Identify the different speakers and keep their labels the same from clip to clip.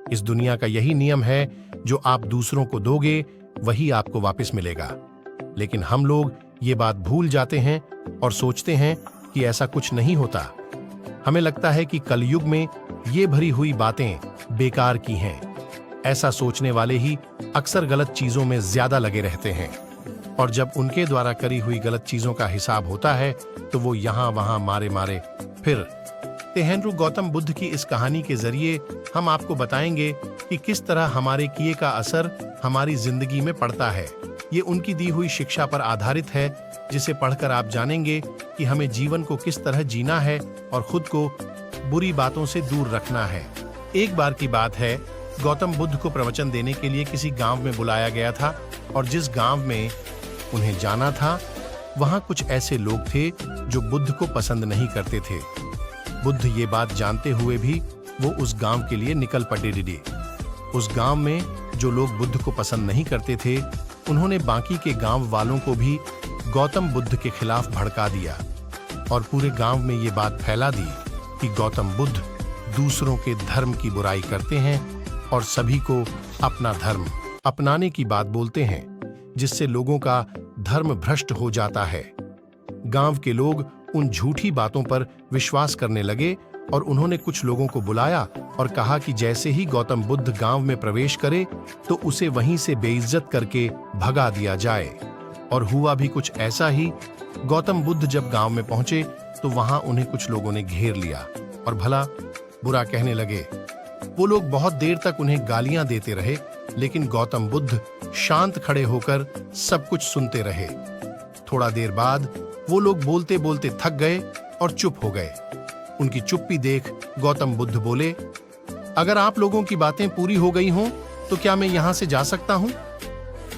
Speaker 1: इस दुनिया का यही नियम है, जो आप दूसरों को दोगे वही आपको वापस मिलेगा। लेकिन हम लोग ये बात भूल जाते हैं और सोचते हैं कि ऐसा कुछ नहीं होता। हमें लगता है कि कलयुग में ये भरी हुई बातें बेकार की हैं। ऐसा सोचने वाले ही अक्सर गलत चीजों में ज्यादा लगे रहते हैं, और जब उनके द्वारा करी हुई गलत चीजों का हिसाब होता है तो वो यहाँ वहां मारे मारे फिर। तेहनरू गौतम बुद्ध की इस कहानी के जरिए हम आपको बताएंगे कि किस तरह हमारे किए का असर हमारी जिंदगी में पड़ता है। ये उनकी दी हुई शिक्षा पर आधारित है, जिसे पढ़कर आप जानेंगे कि हमें जीवन को किस तरह जीना है और खुद को बुरी बातों से दूर रखना है। एक बार की बात है, गौतम बुद्ध को प्रवचन देने के लिए किसी गांव में बुलाया गया था, और जिस गांव में उन्हें जाना था वहां कुछ ऐसे लोग थे जो बुद्ध को पसंद नहीं करते थे। बुद्ध ये बात जानते हुए भी वो उस गांव के लिए निकल पड़े। उस गांव में जो लोग बुद्ध को पसंद नहीं करते थे, उन्होंने बाकी के गांव वालों को भी गौतम बुद्ध के खिलाफ भड़का दिया और पूरे गांव में ये बात फैला दी कि गौतम बुद्ध दूसरों के धर्म की बुराई करते हैं और सभी को अपना धर्म अपनाने की बात बोलते हैं, जिससे लोगों का धर्म भ्रष्ट हो जाता है। गांव के लोग उन झूठी बातों पर विश्वास करने लगे और उन्होंने कुछ लोगों को बुलाया और कहा कि जैसे ही गौतम बुद्ध गांव में प्रवेश करे तो उसे वहीं से बेइज्जत करके भगा दिया जाए। और हुआ भी कुछ ऐसा ही। गौतम बुद्ध जब गांव में पहुंचे तो वहां उन्हें कुछ लोगों ने घेर लिया और भला बुरा कहने लगे। वो लोग बहुत देर तक उन्हें गालियां देते रहे, लेकिन गौतम बुद्ध शांत खड़े होकर सब कुछ सुनते रहे। थोड़ा देर बाद वो लोग बोलते बोलते थक गए और चुप हो गए। उनकी चुप्पी देख गौतम बुद्ध बोले, अगर आप लोगों की बातें पूरी हो गई हों तो क्या मैं यहां से जा सकता हूं?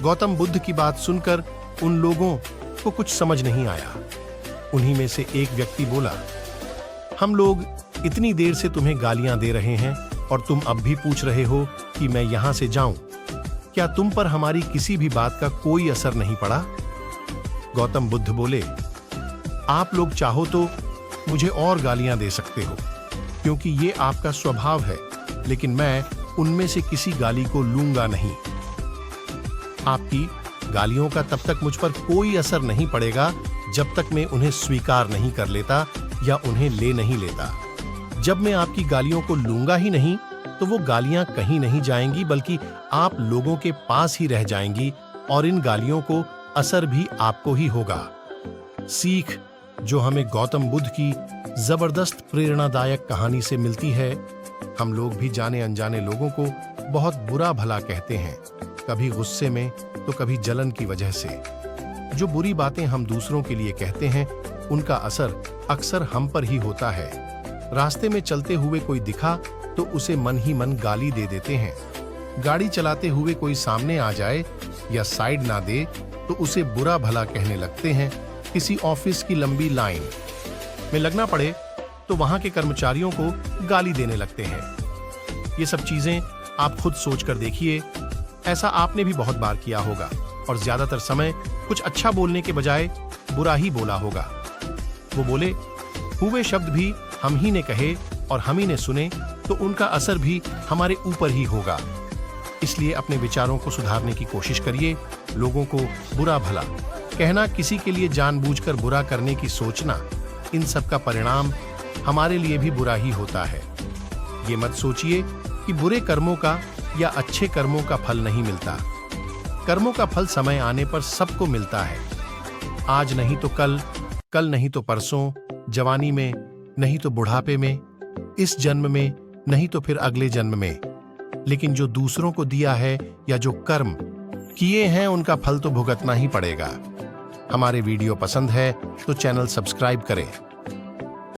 Speaker 1: गौतम बुद्ध की बात सुनकर उन लोगों को कुछ समझ नहीं आया। उन्हीं में से एक व्यक्ति बोला, हम लोग इतनी देर से तुम्हें गालियां दे रहे हैं और तुम अब भी पूछ रहे हो कि मैं यहां से जाऊं। क्या तुम पर हमारी किसी भी बात का कोई असर नहीं पड़ा? गौतम बुद्ध बोले, आप लोग चाहो तो मुझे और गालियां दे सकते हो, क्योंकि ये आपका स्वभाव है, लेकिन मैं उनमें से किसी गाली को लूंगा नहीं। आपकी गालियों का तब तक मुझ पर कोई असर नहीं पड़ेगा जब तक मैं उन्हें स्वीकार नहीं कर लेता या उन्हें ले नहीं लेता। जब मैं आपकी गालियों को लूंगा ही नहीं तो वो गालियां कहीं नहीं जाएंगी, बल्कि आप लोगों के पास ही रह जाएंगी और इन गालियों को असर भी आपको ही होगा। सीख जो हमें गौतम बुद्ध की जबरदस्त प्रेरणादायक कहानी से मिलती है, हम लोग भी जाने अनजाने लोगों को बहुत बुरा भला कहते हैं, कभी गुस्से में तो कभी जलन की वजह से। जो बुरी बातें हम दूसरों के लिए कहते हैं, उनका असर अक्सर हम पर ही होता है। रास्ते में चलते हुए कोई दिखा तो उसे मन ही मन गाली दे देते हैं। गाड़ी चलाते हुए कोई सामने आ जाए या साइड ना दे तो उसे बुरा भला कहने लगते हैं। किसी ऑफिस की लंबी लाइन में लगना पड़े तो वहां के कर्मचारियों को गाली देने लगते हैं। ये सब चीजें आप खुद सोचकर देखिए, ऐसा आपने भी बहुत बार किया होगा और ज्यादातर समय कुछ अच्छा बोलने के बजाय बुरा ही बोला होगा। वो बोले हुए शब्द भी हम ही ने कहे और हम ही ने सुने, तो उनका असर भी हमारे ऊपर ही होगा। इसलिए अपने विचारों को सुधारने की कोशिश करिए। लोगों को बुरा भला कहना, किसी के लिए जानबूझकर बुरा करने की सोचना, इन सब का परिणाम हमारे लिए भी बुरा ही होता है। ये मत सोचिए कि बुरे कर्मों का या अच्छे कर्मों का फल नहीं मिलता। कर्मों का फल समय आने पर सबको मिलता है। आज नहीं तो कल, कल नहीं तो परसों, जवानी में नहीं तो बुढ़ापे में, इस जन्म में नहीं तो फिर अगले जन्म में। लेकिन जो दूसरों को दिया है या जो कर्म किए हैं, उनका फल तो भुगतना ही पड़ेगा। हमारे वीडियो पसंद है तो चैनल सब्सक्राइब करें।